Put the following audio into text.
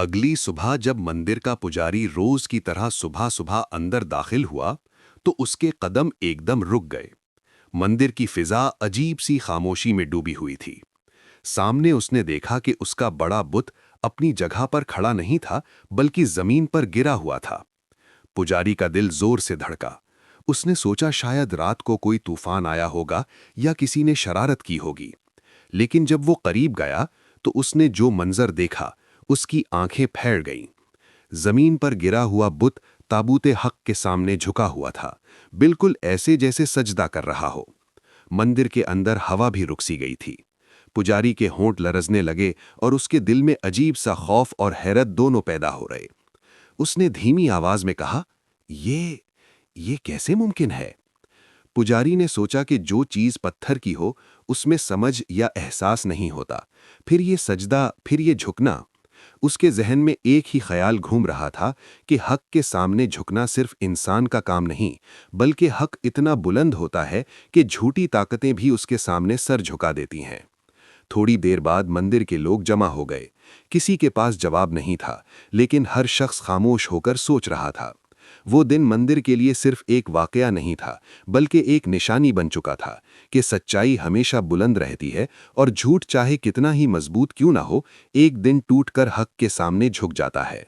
अगली सुबह जब मंदिर का पुजारी रोज की तरह सुबह सुबह अंदर दाखिल हुआ तो उसके कदम एकदम रुक गए। मंदिर की फिजा अजीब सी खामोशी में डूबी हुई थी। सामने उसने देखा कि उसका बड़ा बुत अपनी जगह पर खड़ा नहीं था, बल्कि जमीन पर गिरा हुआ था। पुजारी का दिल जोर से धड़का। उसने सोचा शायद रात को कोई तूफान आया होगा या किसी ने शरारत की होगी। लेकिन जब वो करीब गया तो उसने जो मंजर देखा, उसकी आंखें फैल गईं। जमीन पर गिरा हुआ बुत ताबूते हक के सामने झुका हुआ था, बिल्कुल ऐसे जैसे सजदा कर रहा हो। मंदिर के अंदर हवा भी रुक सी गई थी। पुजारी के होंठ लरजने लगे और उसके दिल में अजीब सा खौफ और हैरत दोनों पैदा हो रहे। उसने धीमी आवाज में कहा, ये कैसे मुमकिन है? पुजारी ने सोचा कि जो चीज पत्थर की हो उसमें समझ या एहसास नहीं होता, फिर ये सजदा, फिर ये झुकना। उसके जहन में एक ही ख्याल घूम रहा था कि हक के सामने झुकना सिर्फ इंसान का काम नहीं, बल्कि हक इतना बुलंद होता है कि झूठी ताकतें भी उसके सामने सर झुका देती हैं। थोड़ी देर बाद मंदिर के लोग जमा हो गए। किसी के पास जवाब नहीं था, लेकिन हर शख्स खामोश होकर सोच रहा था। वो दिन मंदिर के लिए सिर्फ एक वाकया नहीं था, बल्कि एक निशानी बन चुका था कि सच्चाई हमेशा बुलंद रहती है और झूठ चाहे कितना ही मजबूत क्यों ना हो, एक दिन टूटकर हक के सामने झुक जाता है।